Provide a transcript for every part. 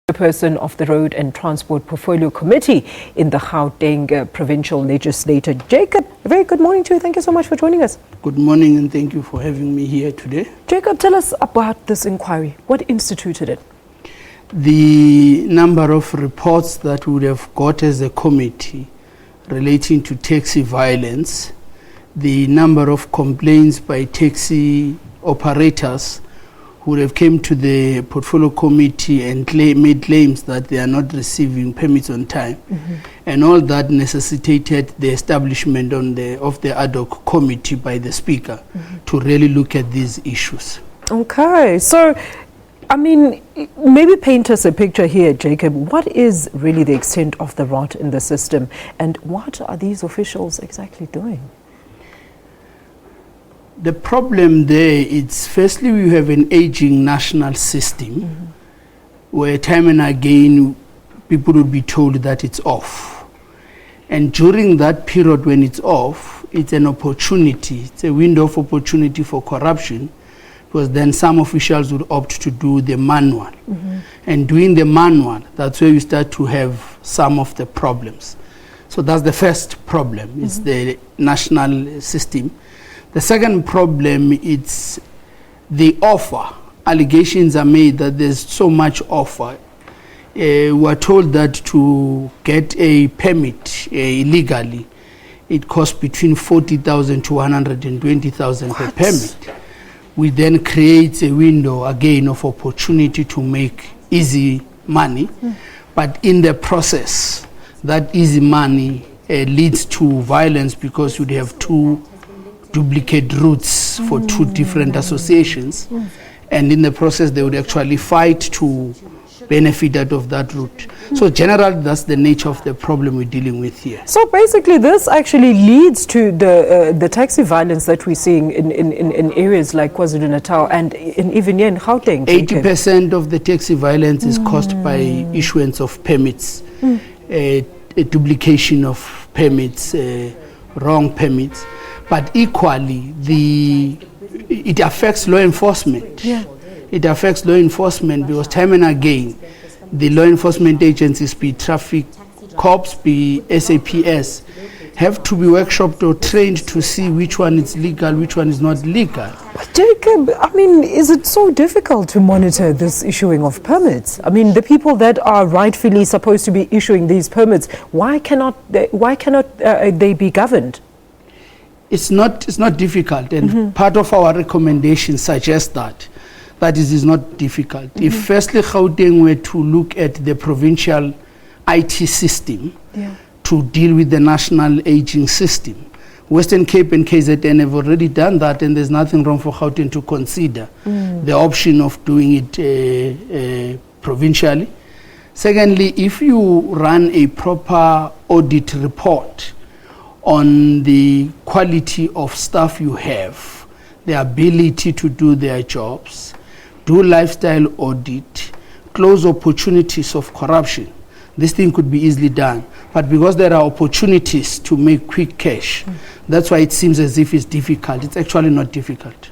Chairperson of the Road and Transport Portfolio Committee in the Gauteng Provincial Legislature. Jacob, a very good morning to you. Thank you so much for joining us. Good morning and thank you for having me here today. Jacob, tell us about this inquiry. What instituted it? The number of reports that we would have got as a committee relating to taxi violence, the number of complaints by taxi operators who have came to the portfolio committee and made claims that they are not receiving permits on time, and all that necessitated the establishment of the ad hoc committee by the speaker to really look at these issues. Okay, so I mean, maybe paint us a picture here, Jacob. What is really the extent of the rot in the system, and what are these officials exactly doing? The problem there is, firstly, we have an aging national system where time and again people will be told that it's off. And during that period when it's off, it's an opportunity, it's a window of opportunity for corruption, because then some officials would opt to do the manual. And doing the manual, that's where you start to have some of the problems. So that's the first problem, it's the national system. The second problem is the offer. Allegations are made that there's so much offer. We're told that to get a permit illegally, it costs between 40,000 to 120,000 per permit. We then create a window again of opportunity to make easy money, but in the process, that easy money leads to violence, because you'd have two duplicate routes for two different associations, and in the process they would actually fight to benefit out of that route. So generally that's the nature of the problem we're dealing with here. So basically this actually leads to the taxi violence that we're seeing in areas like KwaZulu-Natal and even here in Gauteng. 80% of the taxi violence is caused by issuance of permits, a duplication of permits, wrong permits. But equally, it affects law enforcement. It affects law enforcement because time and again, the law enforcement agencies, be traffic cops, be SAPS, have to be workshopped or trained to see which one is legal, which one is not legal. But Jacob, I mean, is it so difficult to monitor this issuing of permits? I mean, the people that are rightfully supposed to be issuing these permits, why cannot they be governed? It's not difficult, and part of our recommendation suggests that it is not difficult. If firstly Gauteng were to look at the provincial IT system to deal with the national aging system, Western Cape and KZN have already done that, and there's nothing wrong for Gauteng to consider the option of doing it provincially. Secondly, if you run a proper audit report on the quality of staff you have, the ability to do their jobs, do lifestyle audit, close opportunities of corruption, this thing could be easily done. But because there are opportunities to make quick cash, that's why it seems as if it's difficult. It's actually not difficult.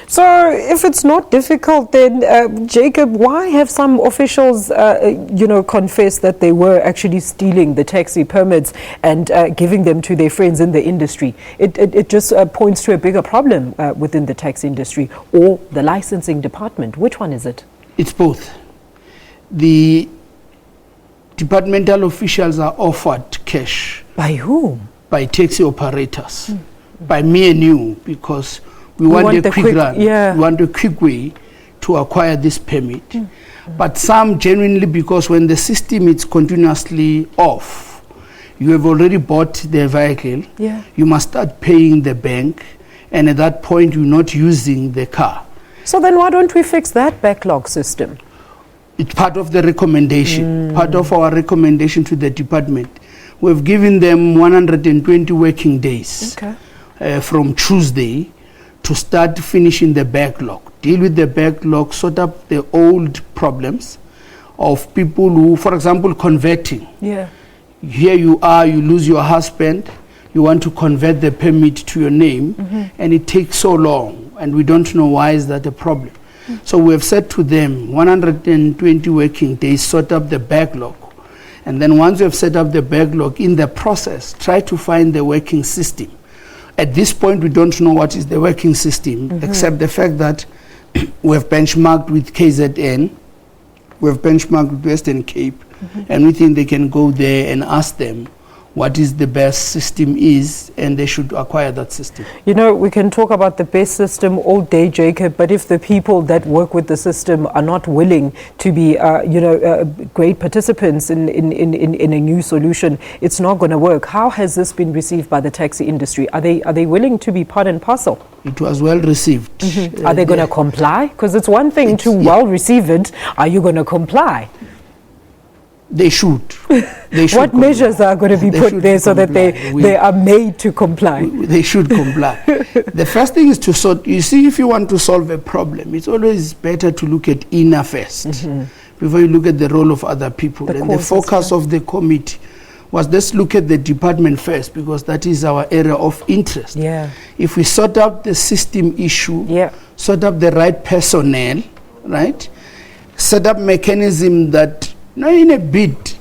So if it's not difficult, then Jacob, why have some officials, confessed that they were actually stealing the taxi permits and giving them to their friends in the industry? It just points to a bigger problem within the taxi industry or the licensing department. Which one is it? It's both. The departmental officials are offered cash. By whom? By taxi operators. By me and you, because we want a quick run. We want a quick way to acquire this permit. But some genuinely, because when the system is continuously off, you have already bought the vehicle, you must start paying the bank, and at that point you're not using the car. So then why don't we fix that backlog system? It's part of the recommendation, part of our recommendation to the department. We've given them 120 working days from Tuesday to start finishing the backlog, deal with the backlog, sort out the old problems of people who, for example, converting. Here you are, you lose your husband, you want to convert the permit to your name, and it takes so long, and we don't know why is that a problem. So we have said to them, 120 working days, sort up the backlog. And then once you have set up the backlog, in the process, try to find the working system. At this point, we don't know what is the working system, except the fact that we have benchmarked with KZN, we have benchmarked with Western Cape, and we think they can go there and ask them what is the best system is, and they should acquire that system. You know, we can talk about the best system all day, Jacob, but if the people that work with the system are not willing to be, great participants in a new solution, it's not going to work. How has this been received by the taxi industry? Are they willing to be part and parcel? It was well received. Are they going to comply? Because it's one thing to well receive it. Are you going to comply? They should. What measures are going to be put there so that they are made to comply? They should comply. The first thing is to sort. You see, if you want to solve a problem, it's always better to look at inner first before you look at the role of other people. And the focus of the committee was, let's look at the department first, because that is our area of interest. Yeah. If we sort out the system issue, sort out the right personnel, right, set up mechanism that, in a bit,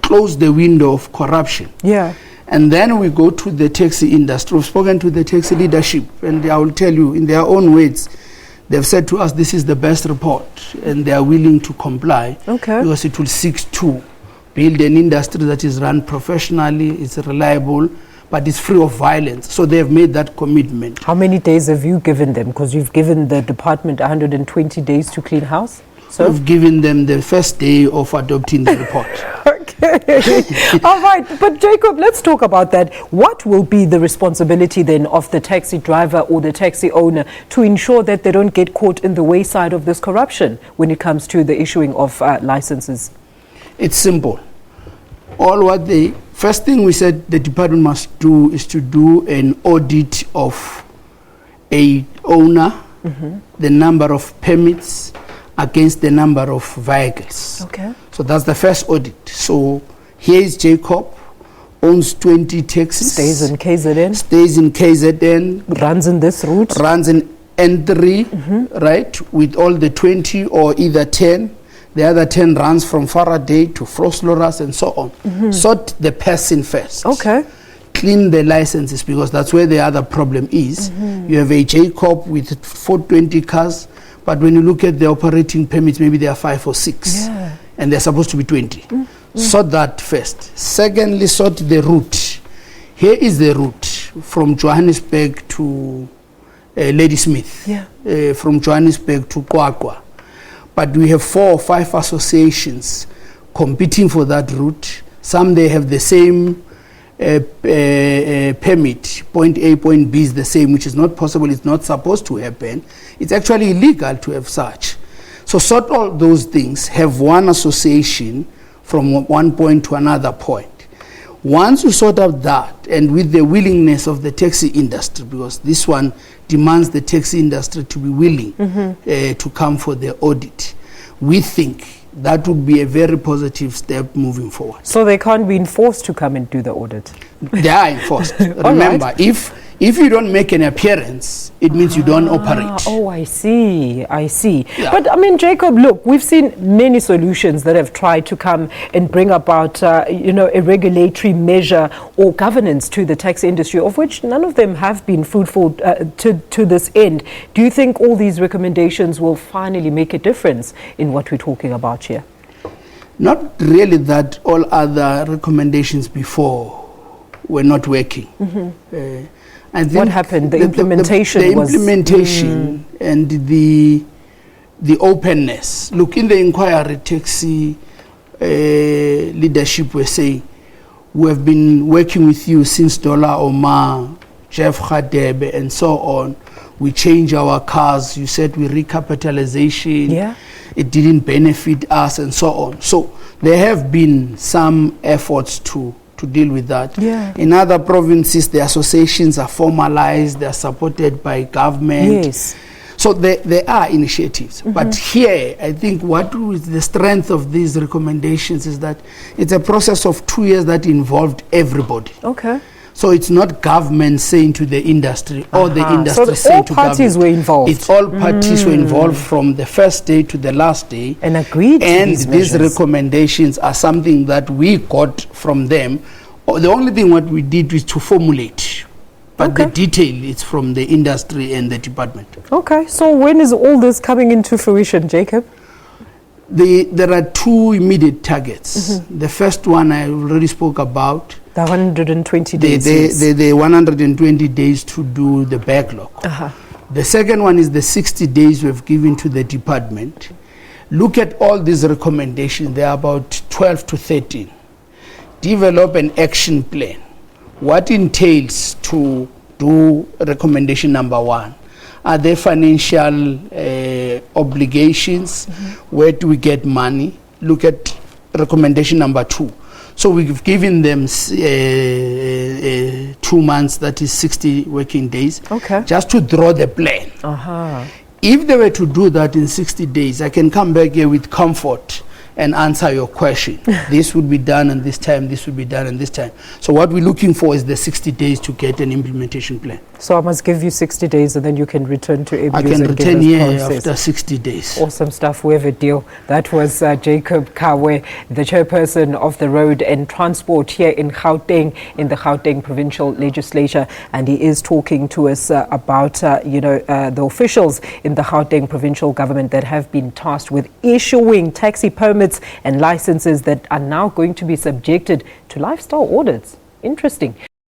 close the window of corruption. Yeah. And then we go to the taxi industry. We've spoken to the taxi leadership, and I will tell you, in their own words, they've said to us, this is the best report, and they are willing to comply. Okay. Because it will seek to build an industry that is run professionally, it's reliable, but it's free of violence. So they have made that commitment. How many days have you given them? Because you've given the department 120 days to clean house. So we've given them the first day of adopting the report. Okay. All right. But Jacob, let's talk about that. What will be the responsibility then of the taxi driver or the taxi owner to ensure that they don't get caught in the wayside of this corruption when it comes to the issuing of licenses? It's simple. First thing we said the department must do is to do an audit of a owner, the number of permits, against the number of vehicles. Okay. So that's the first audit. So here is Jacob, owns 20 taxis. Stays in KZN. Stays in KZN. Runs in this route. Runs in N3, right, with all the 20 or either 10. The other 10 runs from Faraday to Frosloras and so on. Sort the person first. Okay. Clean the licenses, because that's where the other problem is. You have a Jacob with 420 cars, but when you look at the operating permits, maybe there are 5 or 6, and they're supposed to be 20. Sort that first. Secondly, sort the route. Here is the route from Johannesburg to Ladysmith, from Johannesburg to Kwakwa. But we have 4 or 5 associations competing for that route. Some, they have the same permit. Point A, point B is the same, which is not possible. It's not supposed to happen. It's actually illegal to have such. So sort all those things, have one association from one point to another point. Once you sort out that, and with the willingness of the taxi industry, because this one demands the taxi industry to be willing to come for the audit, we think that would be a very positive step moving forward. So they can't be enforced to come and do the audit? They are enforced. Remember, if you don't make an appearance, it means you don't operate. Oh, I see. Yeah. But I mean, Jacob, look, we've seen many solutions that have tried to come and bring about, a regulatory measure or governance to the taxi industry, of which none of them have been fruitful to this end. Do you think all these recommendations will finally make a difference in what we're talking about here? Not really that all other recommendations before were not working. I think what happened? The implementation and the openness. Look, in the inquiry, taxi leadership were saying, we have been working with you since Dollar Omar, Jeff Khadebe, and so on. We changed our cars. You said we recapitalization. Yeah. It didn't benefit us, and so on. So there have been some efforts to deal with that. Yeah. In other provinces, the associations are formalized, they are supported by government. Yes. So there are initiatives. But here, I think what is the strength of these recommendations is that it's a process of 2 years that involved everybody. Okay. So it's not government saying to the industry or the industry saying to government. So all parties were involved. It's all parties were involved from the first day to the last day. And agreed and to these recommendations are something that we got from them. The only thing what we did was to formulate. But the detail is from the industry and the department. Okay, so when is all this coming into fruition, Jacob? There are two immediate targets. The first one I already spoke about. The 120 days. The 120 days to do the backlog. The second one is the 60 days we've given to the department. Look at all these recommendations. There are about 12 to 13. Develop an action plan. What entails to do recommendation number 1? Are there financial obligations? Where do we get money? Look at recommendation number 2. So we've given them 2 months, that is 60 working days, just to draw the plan. If they were to do that in 60 days, I can come back here with comfort and answer your question. This would be done and this time, this would be done and this time. So what we're looking for is the 60 days to get an implementation plan. So I must give you 60 days and then you can return to ABUs. I can return here after 60 days. Awesome stuff. We have a deal. That was Jacob Kawe, the chairperson of the Road and Transport here in Gauteng, in the Gauteng Provincial Legislature. And he is talking to us about, the officials in the Gauteng Provincial Government that have been tasked with issuing taxi permits and licenses that are now going to be subjected to lifestyle audits. Interesting.